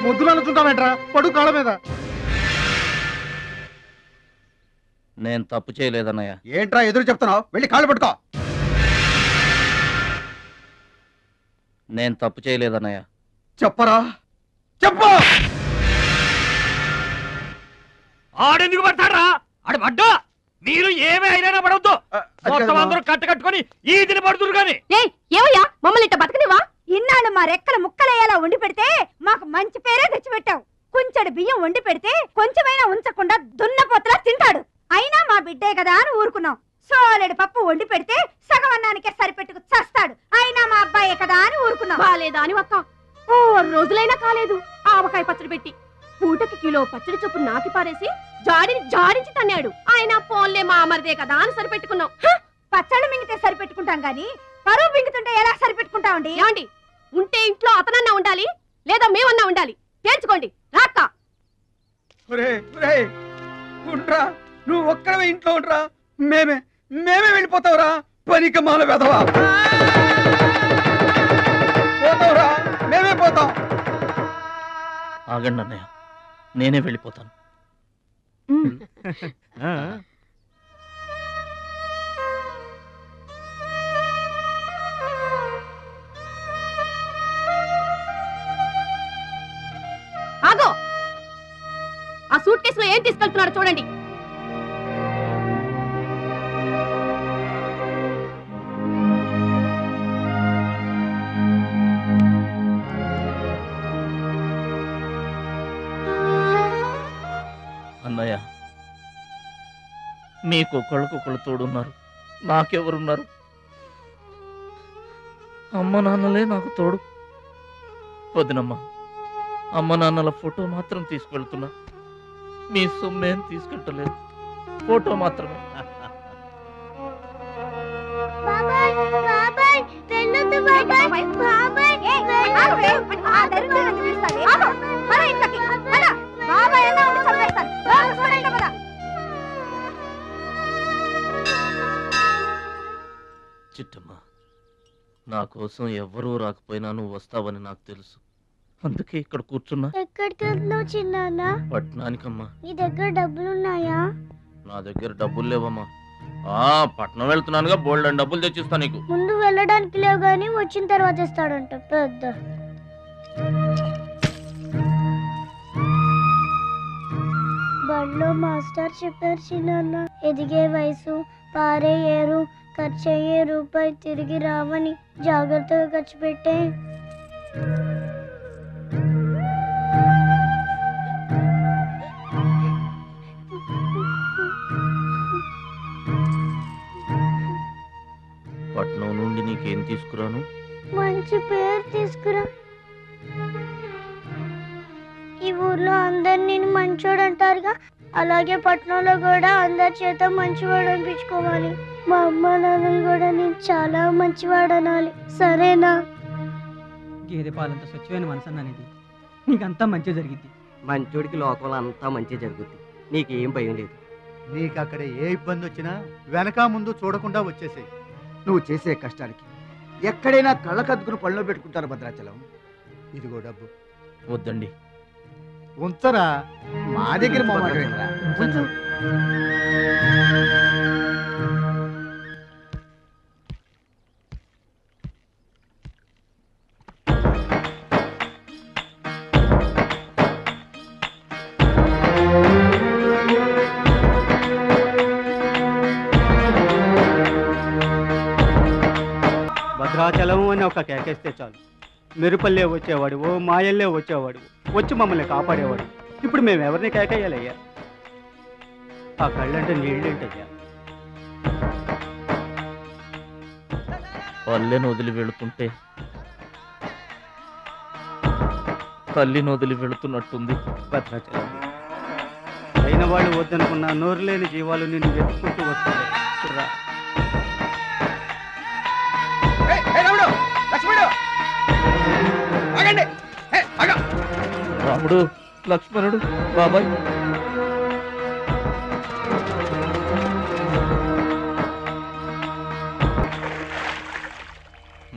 ముద్దులు అనుకుంటామేట్రా, పడు కాళ్ళ మీద. నేను తప్పు చేయలేదన్నయ్య. ఏంట్రా ఎదురు చెప్తున్నావు? వెళ్ళి కాళ్ళు పట్టుకో. నేను తప్పు చేయలేదన్నయ్య. చెప్పరా, చెప్పు. ఆడెందుకు పడతారా? ఆడు పడ్డా మీరు ఏమీ అయినా పడవద్దు. మొత్తం అందరూ కట్టుకొని ఈదిని పడుతురు కానీ. ఏమయ్యా మమ్మల్ని ఇట్ట బతకనివా? ఇన్నాళ్ళు మా రెక్కల ముక్కలయ్యేలా వండి పెడితే మాకు మంచి పేరే తెచ్చిపెట్టావు. కొంచెడు బియ్యం వండి పెడితే కొంచెమైనా ఉంచకుండా దున్నపోతలా తింటాడు. అయినా మా బిడ్డే కదా అని ఊరుకున్నాం. సోలెడు పప్పు వండి పెడితే సగం అన్నానికే సరిపెట్టుకు చస్తాడు. అయినా మా అబ్బాయే కదా అని ఊరుకున్నాం. బాలేదా అని ఒక్క 4 రోజులైనా కాలేదు ఆవకాయ పచ్చడి పెట్టి పూటకి కిలో పచ్చడి చొప్పు నాకి పారేసి జాడించి తన్నాడు. ఆయన పోన్లే మా అమరిదే కదా అని సరిపెట్టుకున్నాం. పచ్చళ్ళు మింగితే సరిపెట్టుకుంటాం గాని పరువు మింగుతుంటే ఎలా సరిపెట్టుకుంటామండి? ఏమండి, ఉంటే ఇంట్లో అతనన్నా ఉండాలి, లేదా మేమన్నా ఉండాలి. తేల్చుకోండి. రాక్క నువ్వు ఒక్కడవే ఇంట్లో ఉండరా. మేమే వెళ్ళిపోతావురా. పనికి మాల వెధవా. పోతావురా, మేమే పోతాం. ఆగండి అన్నయ్య, నేనే వెళ్ళిపోతాను. ఆగో, ఆ సూట్ కేసులో ఏం తీసుకెళ్తున్నారో చూడండి. అన్నయ్య, మీకు ఒకళ్ళకొకళ్ళు తోడున్నారు, నాకెవరున్నారు? అమ్మ నాన్నలే నాకు తోడు. వదినమ్మ, అమ్మ నాన్నల ఫోటో మాత్రం తీసుకెళ్తున్నా. మీ సొమ్మేం తీసుకెళ్ళలేదు, ఫోటో మాత్రమే. చిట్టమ్మ, నా కోసం ఎవ్వరూ రాకపోయినా నువ్వు వస్తావని నాకు తెలుసు. అందుకే ఇక్కడ కూర్చున్నా. ఎక్కడికి వెళ్తున్నావు చిన్నాన్న? పట్నానికమ్మా. నీ దగ్గర డబ్బులున్నాయా? నా దగ్గర డబ్బులు లేవమ్మా. పట్నం వెళ్తున్నానుగా, బోల్డ్ డబ్బులు తెచ్చిస్తా నీకు. ముందు వెళ్ళడానికి లేవు గాని వచ్చిన తర్వాత ఇస్తాడంట పెద్ద. బడిలో మాస్టర్ చెప్పారు చిన్నాన్న, ఎదిగే వయసు, పారే ఏరు, ఖర్చయ్యే రూపాయి తిరిగి రావని. జాగ్రత్తగా ఖర్చు పెట్టే. పట్నం నుండి నీకేం తీసుకురాను? మంచి పేరు తీసుకురా. ఈ ఊర్లో అందరు నేను మంచోడు అంటారుగా, అలాగే పట్నంలో కూడా అందరి చేత మంచివాడు అనిపించుకోవాలి. మా అమ్మ నాన్నలు కూడా నేను చాలా మంచివాడు అనాలి. సరేనా? గేదె పాలంత స్వచ్ఛమైన మనసు అనేది నీకంతా మంచి జరిగింది. మంచోడికి లోకంలో అంతా మంచి జరుగుద్ది. నీకేం భయం లేదు. నీకు అక్కడ ఏ ఇబ్బంది వచ్చినా వెనక ముందు చూడకుండా వచ్చేసేయ్. నువ్వు చేసే కష్టానికి ఎక్కడైనా కళ్ళకద్దుకుని పళ్ళలో పెట్టుకుంటారు భద్రాచలం. ఇదిగో డబ్బు. వద్దండి, ఉంచరా. మా దగ్గర భద్రాచలం అని ఒక కేకేస్తే చాలు, మెరుపల్లే వచ్చేవాడు, ఓ మాయల్లే వచ్చేవాడు, వచ్చి మమ్మల్ని కాపాడేవాడు. ఇప్పుడు మేము ఎవరిని కేకేయాలయ్యా? ఆ కళ్ళంటే నీళ్ళేంటయ్యా? పల్లెను వదిలి వెళుతుంటే తల్లిని వదిలి వెళుతున్నట్టుంది. భద్రాచలం అయిన వాళ్ళు వద్దనుకున్న నోరు లేని జీవాలు నిన్ను వెతుక్కుంటూ వస్తాయి. రాముడు, లక్ష్మణుడు, బాబాయ్.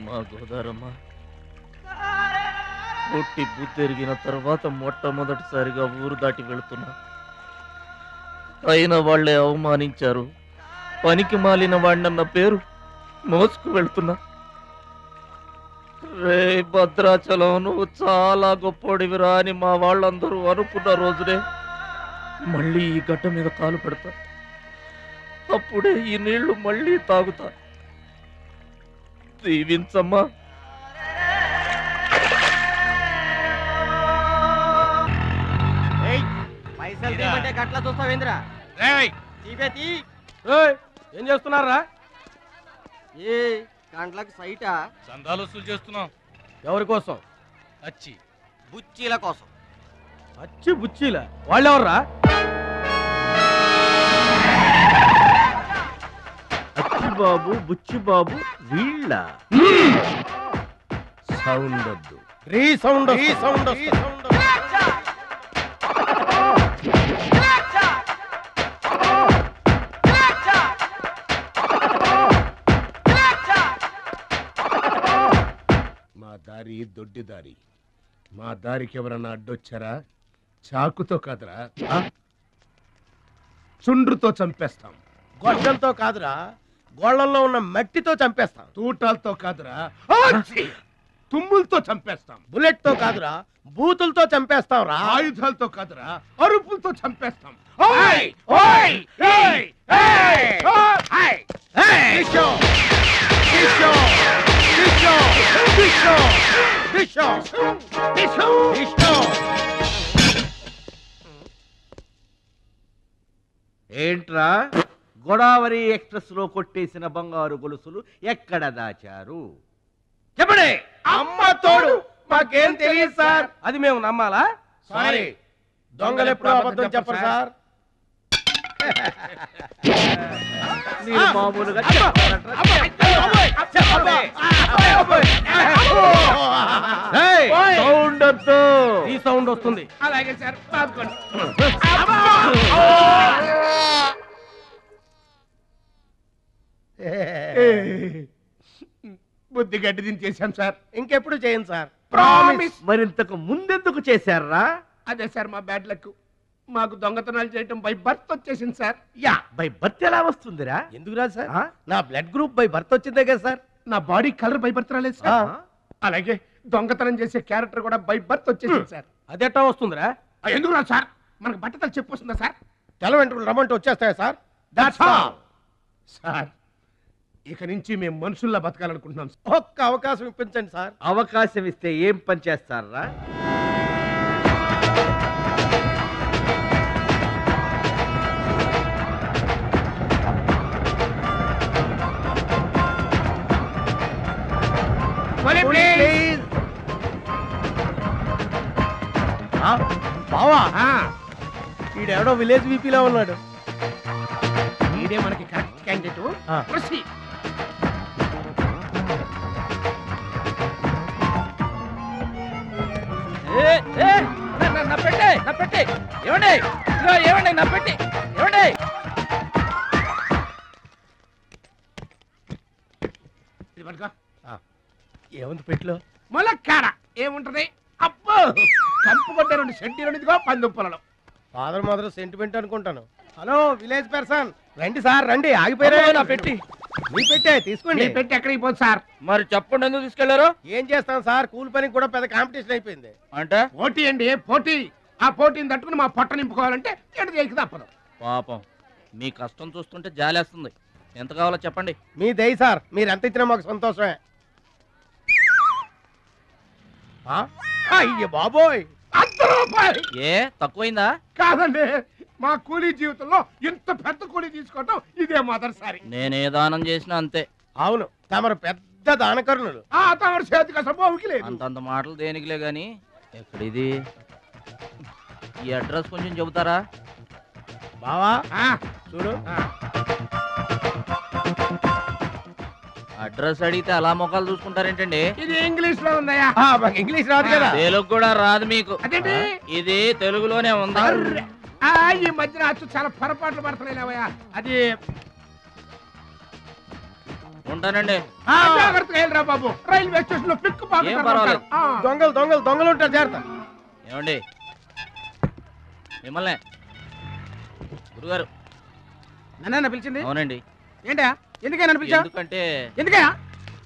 మా గోదారమ్మ పుట్టి బుద్ధెరిగిన తర్వాత మొట్టమొదటిసారిగా ఊరు దాటి వెళుతున్నా. అయిన వాళ్లే అవమానించారు. పనికి మాలిన వాడినన్న పేరు మోసుకు వెళ్తున్నా. రే భద్రాచలం, నువ్వు చాలా గొప్పోడివిరా అని మా వాళ్ళందరూ అనుకున్న రోజునే మళ్ళీ ఈ గడ్డ మీద కాలు పెడతా. అప్పుడే ఈ నీళ్లు మళ్ళీ తాగుతా. దీవించమ్మా. పైసలు తీయమంటే గట్ల చూస్తావేంద్రా? ఏం చేస్తున్నారా? ఏ గంటలకు సైటా? చందాలు వసూలు చేస్తున్నాం. ఎవరి కోసం? అచ్చి బుచ్చీల కోసం. అచ్చి బుచ్చీల వాళ్ళెవర్రా? బాబు బుచ్చి బాబు వీళ్ళ సౌండ్ వద్దు. రీసౌండ్ మా దారి దొడ్డి దారి. మా దారికి ఎవరన్నా అడ్డొచ్చారా? చాకుతో కాదురా, చుండ్రుతో చంపేస్తాం. గొడ్డలతో కాదురా, గోళ్లలో ఉన్న మట్టితో చంపేస్తాం. తూటాలతో కాదురా, తుమ్ములతో చంపేస్తాం. బుల్లెట్ తో కాదురా, బూతులతో చంపేస్తాం రా. ఆయుధాలతో కాదురా, అరుపులతో చంపేస్తాం. ఏంట్రా, గోదావరి ఎక్స్ప్రెస్ లో కొట్టేసిన బంగారు గొలుసులు ఎక్కడ దాచారు? చెప్పండి. అమ్మ తోడు, మాకేం తెలియదు సార్. అది మేము నమ్మాలా? సారీ, దొంగలు ఎప్పుడు అబద్ధం చెప్పరు సార్. మీరు మామూలుగా ఈ సౌండ్ వస్తుంది. అలాగే సార్, బుద్ధి గడ్డి దించేశాం సార్. ఇంకెప్పుడు చేయండి సార్. ప్రామిస్. మరింతకు ముందెందుకు చేశారా? అదే సార్ మా బ్యాడ్ లక్. మాకు దొంగతనాలు చేయటం బై బర్త్ వచ్చేసింది సార్. యా, బై బర్త్ ఎలా వస్తుందిరా? ఎందుకు రాదు సార్? నా బ్లడ్ గ్రూప్ బై బర్త్ వచ్చిందే కదా సార్. నా బాడీ కలర్ బై బర్త్ రాలేదు సార్. అలాగే దొంగతనం చేసే క్యారెక్టర్ కూడా బై బర్త్ వచ్చేసింది సార్. అదెట్టా వస్తుందిరా? ఎందుకు రాదు సార్? మనకు బట్టతలు చెప్పు వస్తుందా సార్? తెల వెంట్రులు రమ్మంటే వచ్చేస్తాయా సార్? That's all sir. ఇక నుంచి మేము మనుషుల్లా బతకాలనుకుంటున్నాం. ఒక్క అవకాశం ఇప్పించండి సార్. అవకాశం ఇస్తే ఏం పని చేస్తారా? బావా, ఈడెవడో విలేజ్ వీపీలో ఉన్నాడు. ఇదే మనకి కరెక్ట్ క్యాండిడేట్. ప్రొసీడ్. ఏముంది పెట్లో? ములక్కాడ ఏముంటది? అబ్బో, కంపుకొట్ట 2 సెంటీలు పందుప్పలలో. ఫాదర్ మదర్ సెంటిమెంట్ అనుకుంటాను. హలో విలేజ్ పర్సన్, రండి సార్ రండి. ఆగిపోయారా నా పెట్టి? మీ పెట్టే తీసుకోండి. పెట్టి ఎక్కడికి పోదు సార్? మరి చెప్పండి, ఎందుకు తీసుకెళ్లారు? ఏం చేస్తాం సార్, కూలి పనికి కూడా పెద్ద కాంపిటీషన్ అయిపోయింది. అంటే పోటీ అండి, పోటీ. ఆ పోటీని తట్టుకుని మా పొట్ట నింపుకోవాలంటే ఎటు చేయక తప్పదు. పాపం, మీ కష్టం చూస్తుంటే జాలేస్తుంది. ఎంత కావాలో చెప్పండి. మీ దయ సార్, మీరు ఎంత ఇచ్చినా మాకు సంతోషమే. అయ్య బాబోయ్, ₹100. ఏ తక్కువైందా? కాదండి, మా కూలీ జీవితంలో ఇంత పెద్ద కూలీ తీసుకోవటం ఇదే మొదటిసారి. నేనే దానం చేసినా అంతే. అవును, తమరు పెద్ద దానకరుణులు. తమరి చేతికి అసలు బావుకి లేదు. అంతంత మాటలు దేనికిలే గాని, ఎక్కడిది? ఈ అడ్రస్ కొంచెం చెబుతారా? బావా చూడు, అడ్రస్ అడిగితే అలా మొక్కలు చూసుకుంటారేంటండి? ఇది ఇంగ్లీష్ లో ఉందయ్యా. మాకు ఇంగ్లీష్ రాదు కదా. తెలుగు కూడా రాదు మీకు? అదేంటి? ఇది తెలుగులోనే ఉంది. ఈ మధ్యన అచ్చు చాలా పొరపాట్లు పడుతున్నాయి లేవయ్యా. అది ఉంటానండి. జాగ్రత్తగా వెళ్ళరా బాబు, రైల్వే స్టేషన్ లో పిక్ ఏం పర్వాలేదు. దొంగలు ఉంటారు, జాగ్రత్త. ఏమండి మిమ్మల్ని గురుగారు. నన్న పిలిచింది అవునండి. ఏంటా? ఎందుకైనా పిలిచావు? ఎందుకంటే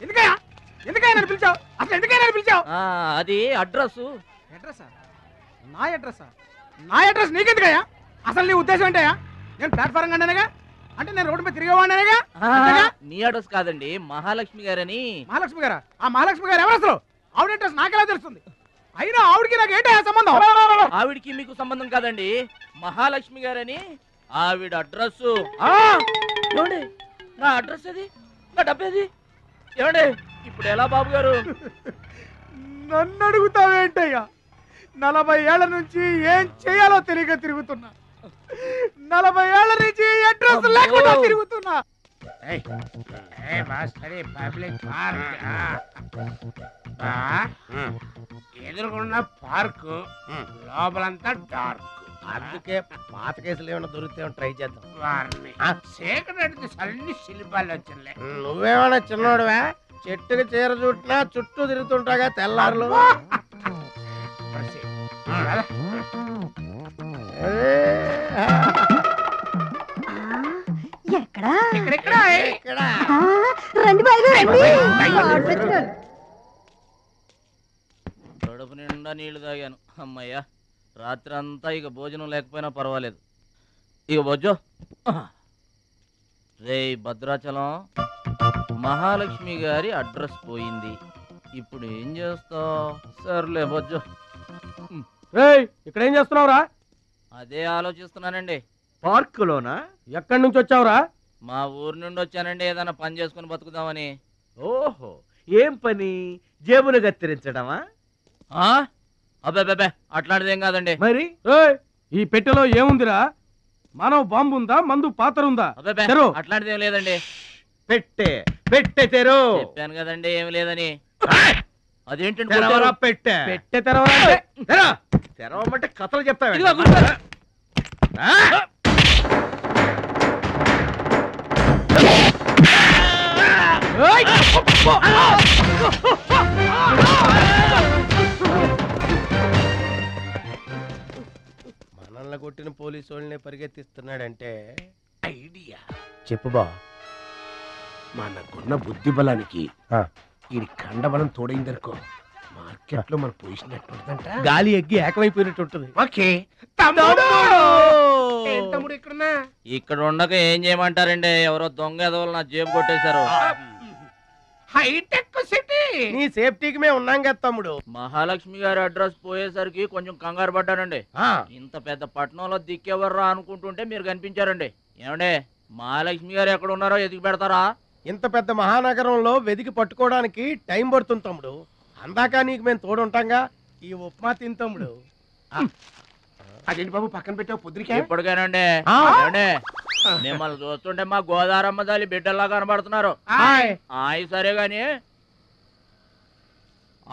ఎందుకయ్యా నన్ను పిలిచావు? అసలు ఎందుకైనా పిలిచావు? అది అడ్రస్. అడ్రస్ నా అడ్రస్ నీకెందుకయ్యా? అసలు నీ ఉద్దేశం ఏంటయ్యా? నేను ప్లాట్ఫారం కండానగా, అంటే నేను రోడ్డు మీద తిరిగేవాడినాగా. నీ అడ్రస్ కాదండి, మహాలక్ష్మి గారని. మహాలక్ష్మి గారా? ఆ మహాలక్ష్మి గారు ఎవరు అసలు? ఆవిడ అడ్రస్ నాకెలా తెలుస్తుంది? అయినా ఆవిడకి నాకు ఏంటయ్యా సంబంధం? ఆవిడికి మీకు సంబంధం కాదండి, మహాలక్ష్మి గారని ఆవిడ అడ్రస్. ఏమండి నా అడ్రస్ అది, నా డబ్బేది? ఏమండి ఇప్పుడు ఎలా బాబు గారు? నన్ను అడుగుతావేంటయ్యా? 40 ఏళ్ల నుంచి ఏం చేయాలో తెలియక తిరుగుతున్నా. 40 ఏళ్ల నుంచి అడ్రస్ లేకుండా తిరుగుతున్నా. ఎదురుకున్న పార్కు లోపలంతా డార్క్, అందుకే పాత కేసులు ఏమైనా దొరికితే ట్రై చేద్దాం. వారిని చీకటి అన్ని శిల్పాలు వచ్చింది. నువ్వేమైనా చిన్నోడువా? చెట్టుకి చీర చుట్టినా చుట్టూ తిరుగుతుంటాగా తెల్లారులు. కడుపు నిండా నీళ్లు తాగాను, అమ్మయ్యా. రాత్రి అంతా ఇక భోజనం లేకపోయినా పర్వాలేదు. ఇక బొజ్జో. రే భద్రాచలం, మహాలక్ష్మి గారి అడ్రస్ పోయింది, ఇప్పుడు ఏం చేస్తావు? సర్లే బొజ్జో. ఇక్కడ ఏం చేస్తున్నావురా? అదే ఆలోచిస్తున్నానండి. పార్కులోనా? ఎక్కడి నుంచి వచ్చావురా? మా ఊరు నుండి వచ్చానండి, ఏదైనా పని చేసుకుని బతుకుదామని. ఓహో, ఏం పని? జేబులు కత్తిరించడమా? అబ్బే అట్లాంటిదేం కాదండి. మరి ఈ పెట్టెలో ఏముందిరా? మానవ బాంబు ఉందా? మందు పాత్ర ఉందా? అబ్బే అట్లాంటిదేం లేదండి. పెట్టే తెరు. చెప్పాను కదండి ఏమి లేదని. అదేంటండి పెట్టే తెరవమంటే కథలు చెప్తావా? మనల్ని కొట్టిన పోలీసు వాళ్ళని పరిగెత్తిస్తున్నాడంటే ఐడియా. చెప్పు బా. మనకున్న బుద్ధి బలానికి ఈ కండబలం తోడైందనుకో, మార్కెట్ లో మన పొజిషన్ ఎట్టుందంట, గాలి ఎగ్గి ఏకమైపోయినట్టు ఉంటుంది. ఓకే తమ్ముడు ఇక్కడున్నా? ఇక్కడ ఉండక ఏం చేయమంటారండి? ఎవరో దొంగ ఎదవలు నా జేబు కొట్టేశారు. హైటెక్ సిటీ, నీ సేఫ్టీకి మేము ఉన్నాం కదా తమ్ముడు. మహాలక్ష్మి గారి అడ్రస్ పోయేసరికి కొంచెం కంగారు పడ్డానండి. ఇంత పెద్ద పట్టణంలో దిక్కెవర్రా అనుకుంటుంటే మీరు కనిపించారండి. ఏమండే, మహాలక్ష్మి గారు ఎక్కడ ఉన్నారో ఎదిగి పెడతారా? ఇంత పెద్ద మహానగరంలో వెతికి పట్టుకోవడానికి టైం పడుతుంది తమ్ముడు. అందాక నీకు మేము తోడుంటాంగా. ఈ ఉప్మా తిని తమ్ముడు. అదేంటి బాబు పక్కన పెట్టావు పొద్దురికే? ఇప్పటికేనండి మిమ్మల్ని చూస్తుంటే మా గోదారమ్మ తల్లి బిడ్డల్లా కనబడుతున్నారు. ఆయి సరే గాని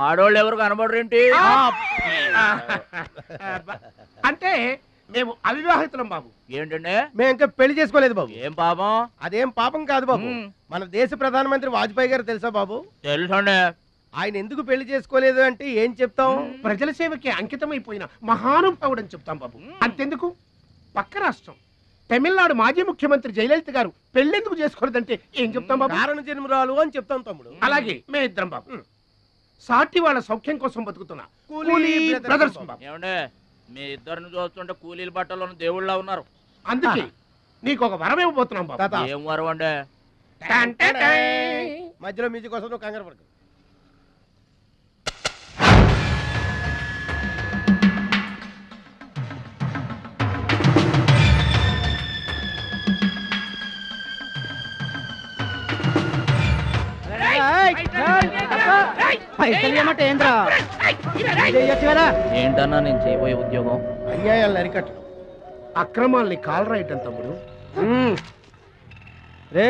ఆడోళ్ళు ఎవరు కనబడరేంటి? అంటే మేము అవివాహితులం బాబు. ఏంటండి? మేము ఇంకా పెళ్లి చేసుకోలేదు బాబు. ఏం పాపం? అదేం పాపం కాదు బాబు. మన దేశ ప్రధానమంత్రి వాజ్పేయి గారు తెలుసా బాబు? తెలుసండి. ఆయన ఎందుకు పెళ్లి చేసుకోలేదు అంటే ఏం చెప్తాం? ప్రజల సేవకి అంకితమైపోయిన మహానుభావుడు అని చెప్తాం బాబు. అంతెందుకు, పక్క రాష్ట్రం తమిళనాడు మాజీ ముఖ్యమంత్రి జయలలిత గారు పెళ్ళెందుకు చేసుకోలేదంటే ఏం చెప్తాం బాబు? కారణ జన్మరాలు అని చెప్తాం తమ్ముడు. అలాగే మే ఇద్దరం బాబు సాటి వాళ్ళ సౌఖ్యం కోసం బతుకుతున్నా కూలీ బ్రదర్స్ బాబు. ఏమండే, మీ ఇద్దరిని చూస్తుంటే కూలీల బట్టలో దేవుళ్ళ ఉన్నారు. అందుకే నీకు ఒక వరం ఇవ్వబోతున్నాం బాబు. ఏం వరం అండి? మధ్యలో మ్యూజిక్ కోసం నువ్వు కంగారు పడకు. ఏంటన్నా నేను చేయబోయే ఉద్యోగం? అన్యాయాలను అరికట్టడం, అక్రమాల్ని కాలరాయటం తమ్ముడు. రే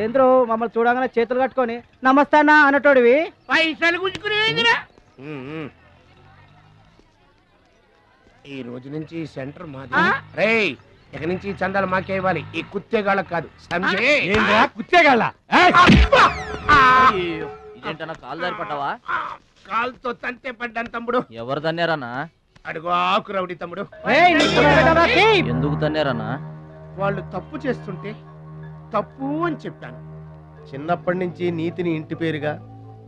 ఏంద్రో మమ్మల్ని చూడగానే చేతులు కట్టుకొని నమస్తానా అన్నటోడివి పైసలు గుంజుకునే ఈ రోజు నుంచి సెంటర్ మాది. రేయ్ ఇక నుంచి ఈ చందాలు మాకే ఇవ్వాలి, ఈ కుత్తేగాళ్ళకు కాదు. కుత్తేగాళ్ళ ఇదేంటన్నా కాలు దారి పడ్డావా? కాలుతో తంతే పడ్డాను తమ్ముడు. ఎవరు తన్నారన్నా? అడుగు ఆకు రౌడీ తమ్ముడు. ఎందుకు తన్నారన్నా? వాళ్ళు తప్పు చేస్తుంటే తప్పు అని చెప్పాను. చిన్నప్పటి నుంచి నీతిని ఇంటి పేరుగా,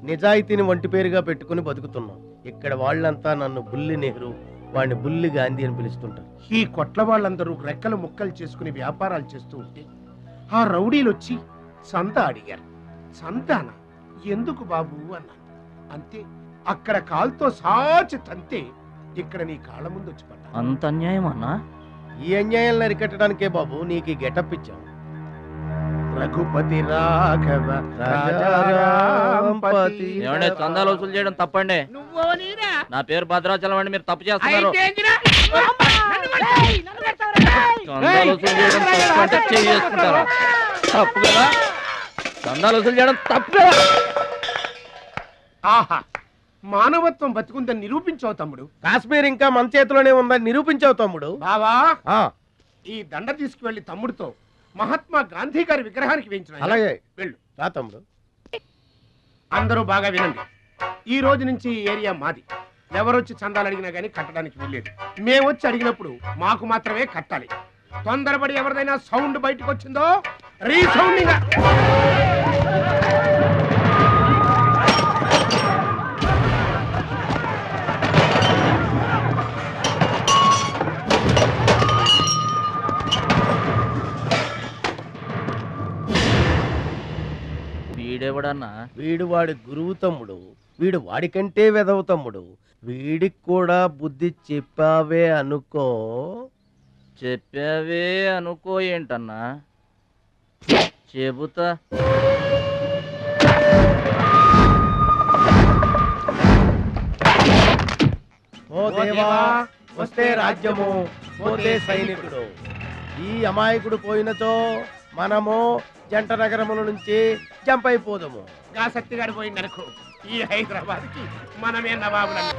నిజాయితీని వంటి పేరుగా పెట్టుకుని బతుకుతున్నాం. ఇక్కడ వాళ్ళంతా నన్ను బుల్లి నెహ్రూ, వాడిని బుల్లి గాంధీ అని పిలుస్తుంటారు. ఈ కొట్ల వాళ్ళందరూ రెక్కలు ముక్కలు చేసుకుని వ్యాపారాలు చేస్తూ ఉంటే ఆ రౌడీలు వచ్చి సంత అడిగారు. సంతాన ఎందుకు బాబు అన్నాను. అంతే, అక్కడ కాలుతో సాచి తంతే ఇక్కడ నీ కాళ్ళ ముందు వచ్చి పడ్డా. అంత అన్యాయం అన్నా? ఈ అన్యాయాలను అరికట్టడానికే బాబు నీకు ఈ గెటప్ ఇచ్చాం. రఘుపతి రాఘవ రాజారాంపతి. ఏమండి, చందాలు వసూలు చేయడం తప్పండి. నా పేరు భద్రాచలం అండి, మీరు తప్పు చేస్తున్నారు. చందాలు వసూలు చేయడం తప్పు అంటే చేసుకుంటారా? తప్పు కదా, చందాలు వసూలు చేయడం తప్పు కదా. ఆహా, మానవత్వం బతుకుందని నిరూపించావు తమ్ముడు. కాశ్మీర్ ఇంకా మన చేతిలోనే ఉందని నిరూపించావు తమ్ముడు. బావా, ఈ దండ తీసుకువెళ్లి తమ్ముడితో మహాత్మా గాంధీ గారి విగ్రహానికి వేయించిన. అలాగే వెళ్ళు. రా తమ్ముడు. అందరూ బాగా వినండి, ఈ రోజు నుంచి ఈ ఏరియా మాది. ఎవరొచ్చి చందాలు అడిగినా గానీ కట్టడానికి వీల్లేదు. మేమొచ్చి అడిగినప్పుడు మాకు మాత్రమే కట్టాలి. తొందరపడి ఎవరిదైనా సౌండ్ బయటకు వచ్చిందో రీసౌండింగ్. వీడెవడన్నా? వీడు వాడి గురువు తమ్ముడు. వీడు వాడికంటే వెదవ తమ్ముడు. వీడికి కూడా బుద్ధి చెప్పావే అనుకో. చెప్పావే అనుకో ఏంటన్నా? చెబుతా. ఓ దేవా, వస్తే రాజ్యము, పోతే సైనికుడు. ఈ అమాయకుడు పోయినతో మనము జంట నగరముల నుంచి జంప్ అయిపోదాము. గా శక్తిగాడు పోయిందనుకో, ఈ హైదరాబాద్ కి మనమే నవాబులను.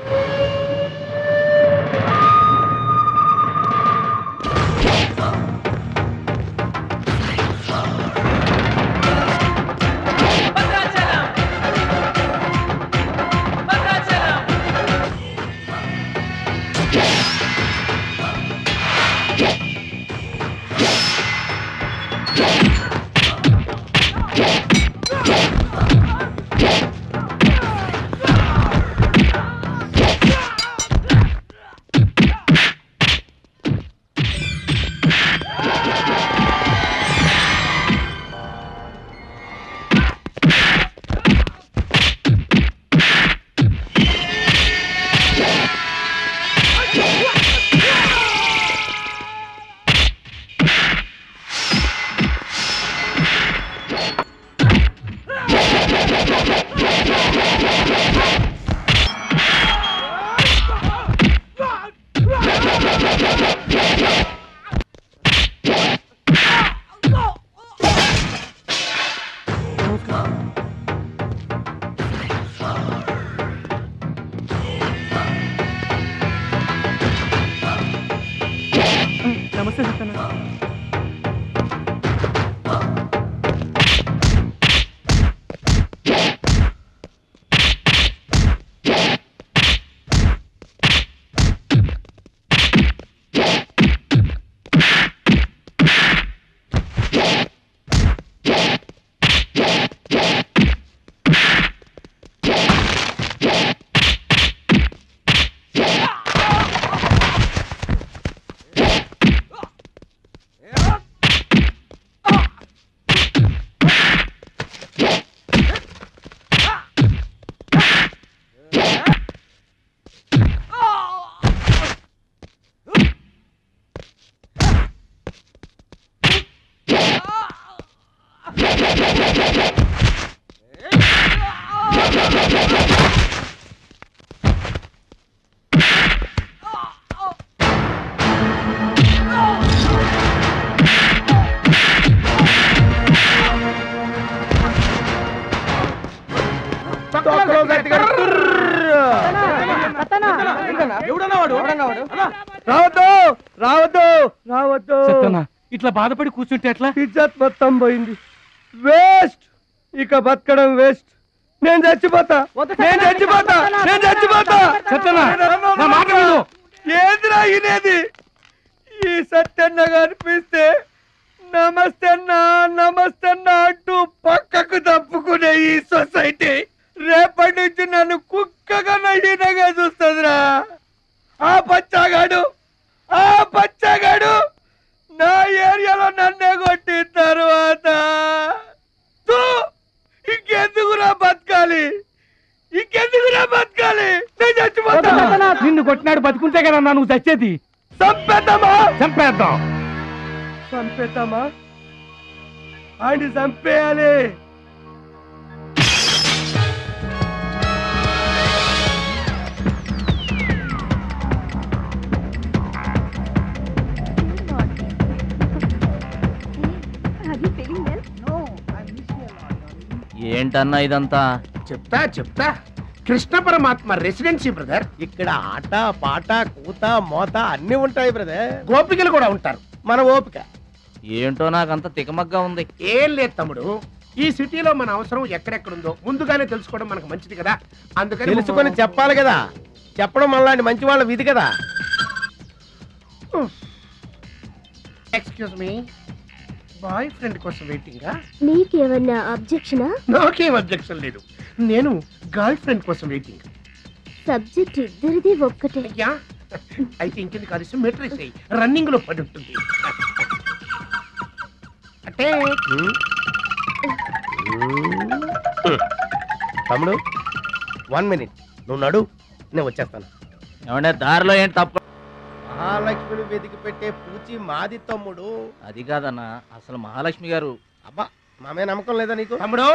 నమస్తే సత్తన్న. ఎవడన్నా వాడు రావద్దు రావద్దు రావద్దు. ఇట్లా బాధపడి కూర్చుంటే ఎట్లా? ఇజ్జత్ మొత్తం పోయింది. వేస్ట్, ఇక బతకడం వేస్ట్. నేను చచ్చిపోతా, నేను చచ్చిపోతా, నేను చచ్చిపోతా. ఏందిరా ఇనేది? ఈ సత్యన్న కనిపిస్తే నమస్తే అన్నా నమస్తే అన్నా అంటూ పక్కకు తప్పుకునే ఈ సొసైటీ రేపటి నుంచి నన్ను కుక్కగా నయ్యనగా చూస్తుందిరా. ఆ పచ్చగాడు నా ఏరియాలో నన్నే కొట్టిన తర్వాత ఇంకెందుకురా బతకాలి, ఇంకెందుకురా బతకాలి? నేను చచ్చిపోతా. నిన్ను కొట్టినాడు బతుకుంటే కదా నువ్వు చచ్చేది. చంపేద్దామా ఆయన చంపేయాలి. ఏంటన్నా ఇదంతా? చెప్తా కృష్ణ పరమాత్మ రెసిడెన్సీ బ్రదర్. ఇక్కడ ఆట పాట కూత మోత అన్ని ఉంటాయి బ్రదర్. గోపికలు కూడా ఉంటారు. మన ఓపిక ఏంటో నాకంత తికమగ్గా ఉంది. ఏం లేదు తమ్ముడు, ఈ సిటీలో మన అవసరం ఎక్కడెక్కడుందో ముందుగానే తెలుసుకోవడం మనకు మంచిది కదా. అందుకని తెలుసుకొని చెప్పాలి కదా. చెప్పడం మనలాంటి మంచి వాళ్ళ విధి కదా. ఎక్స్క్యూజ్ మీ, బాయ్ ఫ్రెండ్ కోసం వెయిటింగా? నీకేమన్నా అబ్జెక్షనా? నాకేం అబ్జెక్షన్ లేదు. నేను గర్ల్ ఫ్రెండ్ కోసం వెయిటింగ్. సబ్జెక్ట్ ఇద్దరిది ఒక్కటే. అయ్యా అయితే ఇంకెందుకు కలిసి మెట్రిక్స్ రన్నింగ్ లో పడి ఉంటుంది. అంటే తమ్ముడు 1 minute నువ్వు నడు, నేను వచ్చేస్తాను. ఏమంటే దారిలో ఏంటి తప్ప? మహాలక్ష్మిని వెతికి పెట్టే పూచి మాది తమ్ముడు. అది కాదన్నా, అసలు మహాలక్ష్మి గారు. అబ్బా మామే నమ్మకం లేదా నీకు? తమ్ముడు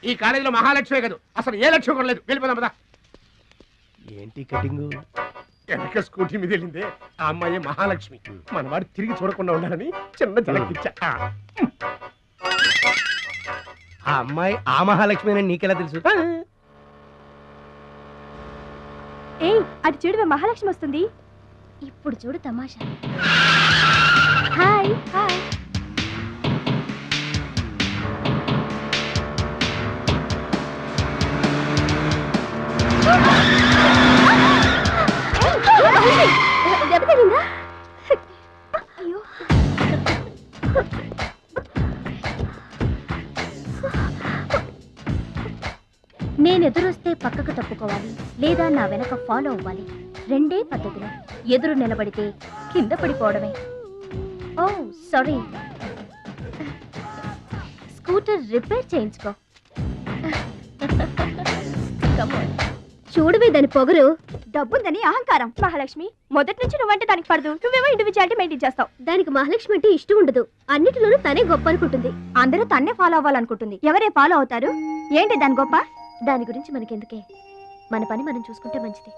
ఈ కాలేజీలో మహాలక్ష్మే కాదు, అసలు ఏ లక్ష్యం కూడా లేదు. వెళ్ళిపోదాం పదా. ఏంటి కటింగ్? వెనక స్కూటీ మీద వెళ్ళిందే ఆ అమ్మాయి మహాలక్ష్మి. మనవాడు తిరిగి చూడకుండా ఉండాలని చిన్న జలకిచ్చా. ఆ అమ్మాయి ఆ మహాలక్ష్మి అని నీకెలా తెలుసు? ఏయ్ అటు చూడు, మహాలక్ష్మి వస్తుంది. ఇప్పుడు చూడు తమాషా. Hi hi. దెబ్బ తగిలిందా? అయ్యో నేను ఎదురొస్తే పక్కకు తప్పుకోవాలి, లేదా నా వెనక ఫాలో అవ్వాలి. రెండే పద్ధతులు. ఎదురు నిలబడితే కింద పడిపోవడమే. ఓ సారీ, స్కూటర్ రిపేర్ చేయించుకో. చూడవే దాని పొగరు. డబ్బుందని అహంకారం. మహాలక్ష్మి మొదటి నుంచి నువ్వంటే దానికి పడదు. నువ్వేమో ఇండివిజువాలిటీ మెయింటైన్ చేస్తావు. దానికి మహాలక్ష్మి అంటే ఇష్టం ఉండదు. అన్నిటిలోనూ తనే గొప్ప అనుకుంటుంది. అందరూ తన్నే ఫాలో అవ్వాలనుకుంటుంది. ఎవరే ఫాలో అవుతారు? ఏంటి దాని గొప్ప? దాని గురించి మనకెందుకే, మన పని మనం చూసుకుంటే మంచిది.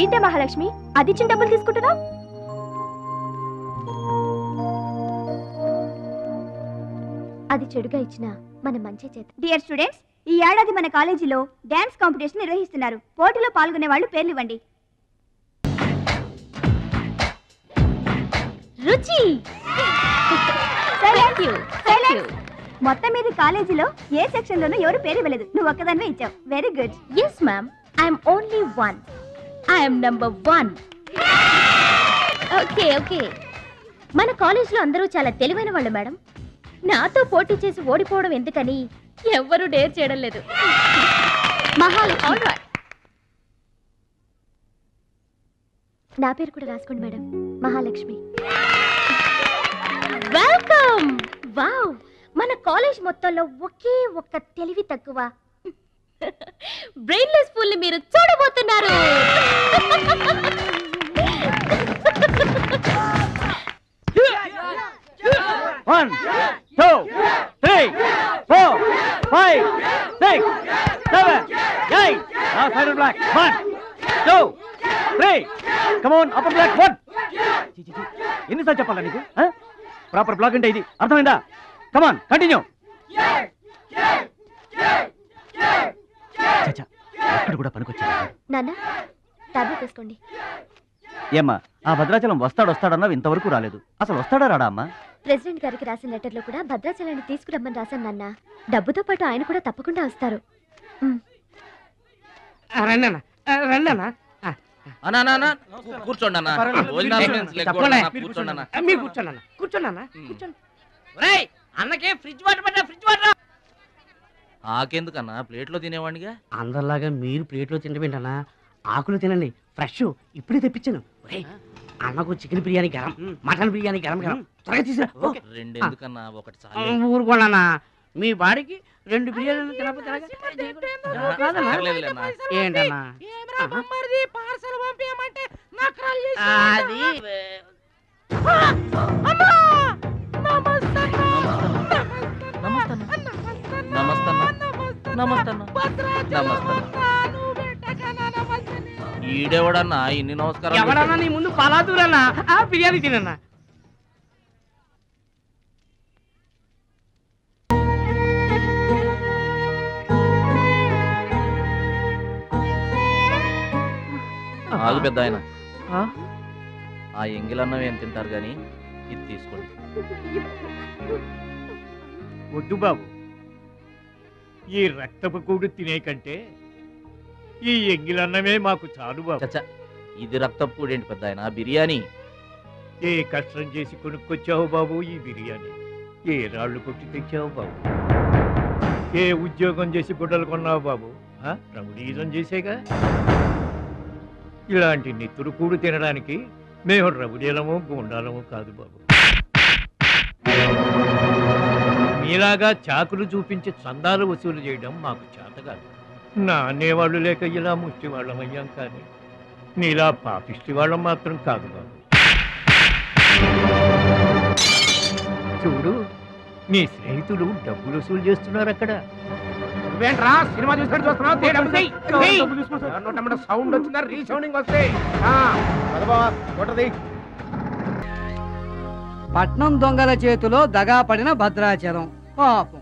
ఏంటే మహాలక్ష్మి అది ఇచ్చిన డబ్బులు తీసుకుంటున్నావు? అది చెడుగా ఇచ్చినా మన మంచి చేత. డియర్ స్టూడెంట్స్, ఈ ఏడాది మన కాలేజీలో డాన్స్ కాంపిటీషన్ నిర్వహిస్తున్నారు. పోటీలో పాల్గొనే వాళ్ళు పేర్లు ఇవ్వండి. రుచి. మొత్తం మీద కాలేజీలో ఏ సెక్షన్ లోనూ ఎవరు పేరు ఇవ్వలేదు. నువ్వు ఒక్కదానివే ఇచ్చావు. Very good. Yes ma'am, I'm only one. I'm number 1. Okay okay. మన కాలేజ్లో అందరూ చాలా తెలివైన వాళ్ళు మేడం. నాతో పోటీ చేసి ఓడిపోవడం ఎందుకని ఎవ్వరూ డేర్ చేయడం లేదు. మహాలక్ష్మి. నా పేరు కూడా రాసుకోండి మేడం, మహాలక్ష్మి. వెల్కమ్. వావ్, మన కాలేజ్ మొత్తంలో ఒకే ఒక్క తెలివి తక్కువ బ్రెయిన్లెస్ ఫుల్ ని మీరు చూడబోతున్నారు. 1 2 3 4 5 6 7 8. Now side black. 1 2 3. Come on, upper black 1. ఎన్నిసార్లు చెప్పాలా నీకు? ప్రాపర్ బ్లాక్ అంటే ఇది, అర్థమైందా? Come on, continue. అక్కడ కూడా పనికొచ్చాడు. నాన్న టాబ్లెట్ వేసుకోండి. ఏమ్మా ఆ భద్రాచలం వస్తాడన్నావు, ఇంతవరకు రాలేదు. అసలు వస్తాడా రాడా అమ్మా? ప్రెసిడెంట్ గారికి రాసిన లెటర్లో కూడా భద్రాచలాన్ని తీసుకురమ్మని రాశాను నాన్న. డబ్బుతో పాటు ఆయన కూడా తప్పకుండా వస్తారు. కూర్చోండి అన్న. అన్నకే ఫ్రిడ్జ్ వాటర్ పడ్డా, ఫ్రిడ్జ్ వాటర్. ఆకెందుకన్నా, ప్లేట్లో తినేవాడిగా. అందరిలాగా మీరు ప్లేట్లో తినబెట్టనా, ఆకులు తినండి, ఫ్రెష్ ఇప్పుడే తెప్పించాను. అన్నకు చికెన్ బిర్యానీ గరం, మటన్ బిర్యానీ గరం గరం, త్వరగా తీసుకురా. రెండెందుకన్నా, ఒకటి చాలు. ఊరుకోండి, మీ బాడీకి 2 బిర్యానీలు తినకపోతే ఏంటన్నా అది ఈడెవడన్నా ఇన్ని నమస్కారం? ఎవడన్నా నీ ముందు పలాదూరన్నా, ఆ బిర్యానీ తినన్నా. ఆగు పెద్ద ఆయన, ఆ ఎంగిలన్నం ఏం తింటారు గాని ఇది తీసుకోండి. వద్దు బాబు, ఈ రక్తపు కూడు తినే కంటే ఈ ఎంగిలన్నమే మాకు చాలు బాబు. చచ్చా, ఇది రక్తపు కూడేంటి పెద్ద ఆయన, బిర్యానీ. ఏ కష్టం చేసి కొనుక్కొచ్చావు బాబు ఈ బిర్యానీ? ఏ రాళ్ళు కొట్టి తెచ్చావు బాబు? ఏ ఉద్యోగం చేసి గుడ్డలు కొన్నావు బాబు? రౌడీజం చేసేగా. ఇలాంటి నెత్తురు కూడు తినడానికి మేము రౌడీలము గూండాలము కాదు బాబు. మీలాగా చాకులు చూపించి చందాలు వసూలు చేయడం మాకు చేత కాదు. నా అనేవాళ్ళు లేక ఇలా ముష్టి వాళ్ళం అయ్యాం, కానీ నీలా పాపిష్టి వాళ్ళం మాత్రం కాదు బాబు. చూడు, నీ స్నేహితులు డబ్బులు వసూలు చేస్తున్నారు అక్కడ. నువ్వేంట్రా సినిమా చూసినట్టు చూస్తున్నావు? సౌండ్ వచ్చిందా? రీసౌండింగ్ వస్తే పట్నం దొంగల చేతిలో దగా పడిన భద్రాచలం పాపం.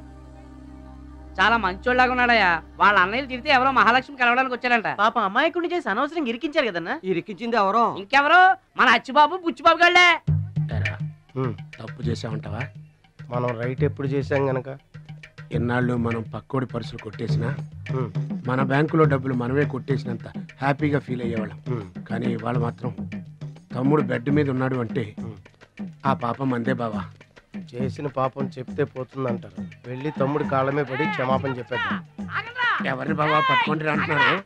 చాలా మంచోళ్ళగా ఉన్నాడయ్యా. వాళ్ళ అన్నయ్యలు తిరిగితే ఎవరో మహాలక్ష్మి కలవడానికి వచ్చారంట. పాపం అమాయకుడిని చేసి అనవసరంగా ఇరికించారు కదన్నా. ఇరికించింది ఎవరో? ఇంకెవరో మన అచ్చిబాబు బుచ్చిబాబు గళ్ళే. తప్పు చేసామంటావా? మనం రైట్ ఎప్పుడు చేసాం గనక ఎన్నాళ్ళు మనం పక్కోడి పర్సులు కొట్టేసినా మన బ్యాంకులో డబ్బులు మనమే కొట్టేసినంత హ్యాపీగా ఫీల్ అయ్యేవాళ్ళం. కానీ వాళ్ళు మాత్రం తమ్ముడు బెడ్ మీద ఉన్నాడు అంటే ఆ పాపం అందే బావా. చేసిన పాపం చెప్తే పోతుందంటారు. వెళ్ళి తమ్ముడి కాళ్ళమే పడి క్షమాపణ చెప్పాడు. ఎవరిని బావా పట్టుకుంటారు అంటున్నారు?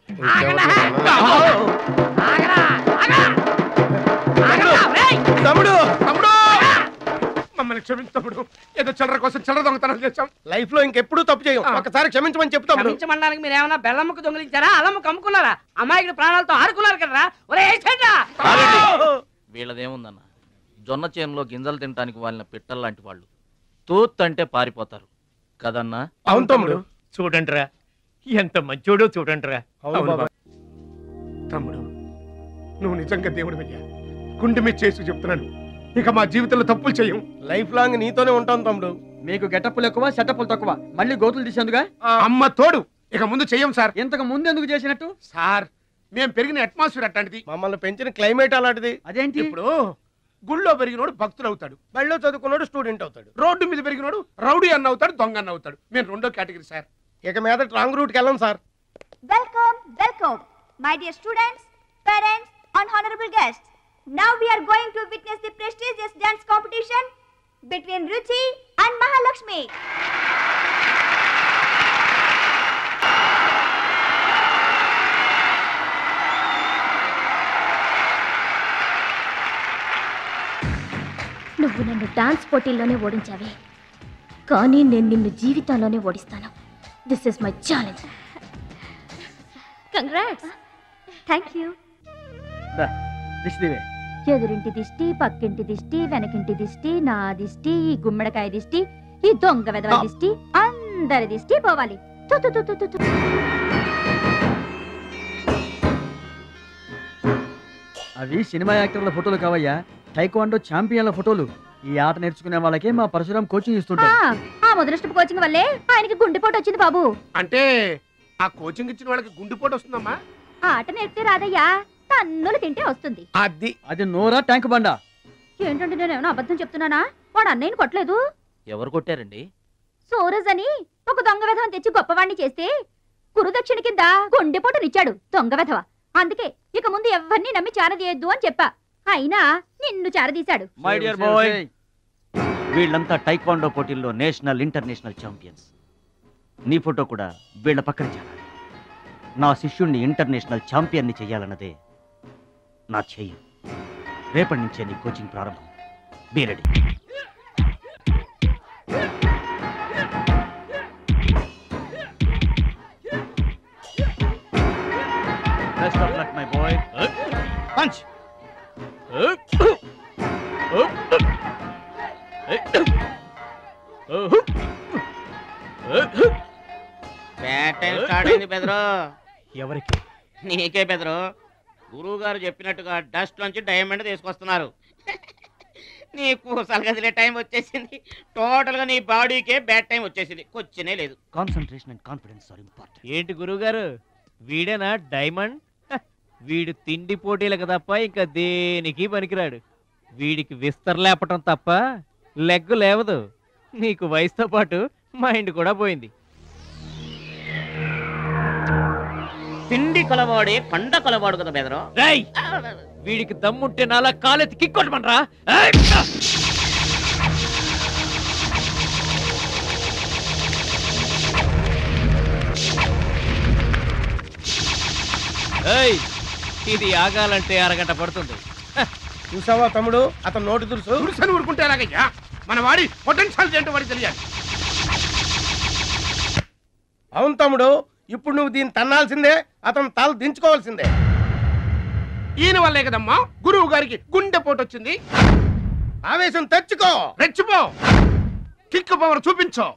తమ్ముడు తమ్ముడు మమ్మల్ని క్షమించు తమ్ముడు. ఏదో చిల్లర కోసం చిల్లర దొంగతనం చేశాం. లైఫ్ లో ఇంకెప్పుడు తప్పు చేయం. ఒకసారి క్షమించమని చెప్తాం. క్షమించమనడానికి మీరు ఏమన్నా బెల్లమ్మకు దొంగిలించారా? అల్లమ్మకు అమ్ముకున్నారా? అమ్మాయికి ప్రాణాలతో ఆడుకున్నారు కదరా. వీళ్ళదేముందన్న, జొన్న చేనులో గింజలు తినడానికి వాళ్ళని పిట్టల్లాంటి వాళ్ళు. తూత్ అంటే పారిపోతారు కదన్నా. అవును తమ్ముడు. చూడండిరా ఎంత మంచోడో చూడండిరా. తమ్ముడు నువ్వు నిజంగా దేవుడు అయ్యా. గుండె మీద చేసి చెప్తున్నాను, ఇక మా జీవితంలో తప్పులు చేయం. లైఫ్ లాంగ్ నీతోనే ఉంటాం తమ్ముడు. మీకు గెటప్పులు ఎక్కువ, సెటప్పులు తక్కువ. మళ్ళీ గోతులు తీసేందుగా అమ్మ తోడు. ఇక ముందు చెయ్యం సార్. ఇంతకు ముందు ఎందుకు చేసినట్టు? సార్ మేము పెరిగిన అట్మాస్ఫియర్ అట్లాంటిది, మమ్మల్ని పెంచిన క్లైమేట్ అలాంటిది. అదేంటి? ఇప్పుడు గుళ్ళో పెరిగినోడు భక్తుడు అవుతాడు, బళ్ళో చదువుకున్నాడు స్టూడెంట్ అవుతాడు, రోడ్డు మీద పెరిగినోడు రౌడీ అన్న అవుతాడు, దొంగ అన్న అవుతాడు. మేము రెండో కేటగిరీ సార్. ఇక మీద రాంగ్ రూట్కి వెళ్ళాం sir. Welcome, welcome, my dear students, parents, and honorable guests. Now we are going to witness the prestigious dance competition between Ruchi and Mahalakshmi. నువ్వు నన్ను డాన్స్ పోటీల్లోనే ఓడించావే, కానీ నేను నిన్ను జీవితంలోనే ఓడిస్తాను. This is my challenge. Congrats. Thank you. ఎదురింటి దిష్టి, పక్కింటి దిష్టి, వెనకింటి దిష్టి, నా దిష్టి, ఈ గుమ్మడికాయ దిష్టి, ఈ దొంగ వెదవ దిష్టి, అందరి దిష్టి పోవాలి. అవి సినిమా యాక్టర్ల ఫోటోలు కావయ్యా, టైక్వాండో ఛాంపియన్ల ఫోటోలు. ఈ ఆట నేర్చుకునే వాళ్ళకే మా పరశురాం కోచింగ్ ఇస్తుంటారు. ఆ మొదలస్టప్ కోచింగ్ వల్లే ఆయనకి గుండెపోటు వచ్చింది బాబు. అంటే ఆ కోచింగ్ ఇచ్చిన వాళ్ళకి గుండెపోటు వస్తుందమ్మా. ఆట నేర్పితే రాదయ్యా, తన్నులు తింటే వస్తుంది. అది నోరా ట్యాంక్ బండా? ఏంటంటే నేనేమైనా అబద్ధం చెప్తున్నానా? వాడు అన్నయ్యని కొట్టలేదు. ఎవరు కొట్టారండి? సూరజ్ అని ఒక దొంగ వెధవం తెచ్చి గొప్పవాణ్ణి చేస్తే గురుదక్షిణ కింద గుండెపోటునిచ్చాడు దొంగ వెధవ. అందుకే ఇక ముందు ఎవరిని నమ్మి చారదీయద్దు అని చెప్పా. అయినా నిన్ను చారదీశాడు. మై డియర్ బాయ్, వీళ్ళంతా టైక్వాండో పోటీల్లో నేషనల్ ఇంటర్నేషనల్ ఛాంపియన్స్. నీ ఫోటో కూడా వీళ్ళ పక్కన చేరాలి. నా శిష్యుణ్ణి ఇంటర్నేషనల్ ఛాంపియన్ని చెయ్యాలన్నదే నా చెయ్యి. రేపటి నుంచే నీ కోచింగ్ ప్రారంభం. Be ready. Best of luck, my boy. Punch. Bad time start అయింది బెదరు. ఎవరికి? నీకే బెదరు. గురువు గారు చెప్పినట్టుగా డస్ట్ నుంచి డైమండ్ తీసుకొస్తున్నారు. నీకు సలగదిలే టైం వచ్చేసింది. టోటల్ గా నీ బాడీకే బ్యాడ్ టైం వచ్చేసింది. కొచ్చినే లేదు. Concentration and confidence are important. ఏంటి గురువుగారు, వీడేనా డైమండ్? వీడు తిండి పోటీలకు తప్ప ఇంకా దేనికి పనికిరాడు. వీడికి విస్తరలేపటం తప్ప లెగ్గు లేవదు. నీకు వయసుతో పాటు మైండ్ కూడా పోయింది. తిండి కలవాడే కండ కలవాడు కదా బెదరు. వీడికి దమ్ముంటే నాలా కాలెత్తి కిక్కొట్టమనరా. ఇది ఆగాలంటే అరగంట పడుతుంది. చూసావా తమ్ముడు, అతను నోటి దురుసు. దురుసని ఊరుకుంటే ఎలాగయ్యా? మన వాడి పొటెన్షియల్ ఏంటో వాడికి తెలియాలి. అవును తమ్ముడు, ఇప్పుడు నువ్వు దీన్ని తన్నాల్సిందే, అతను తల దించుకోవాల్సిందే. ఈయన వల్లే కదమ్మా గురువు గారికి గుండెపోటు వచ్చింది. ఆవేశం తెచ్చుకో, రెచ్చిపో, కిక్ పవర్ చూపించో.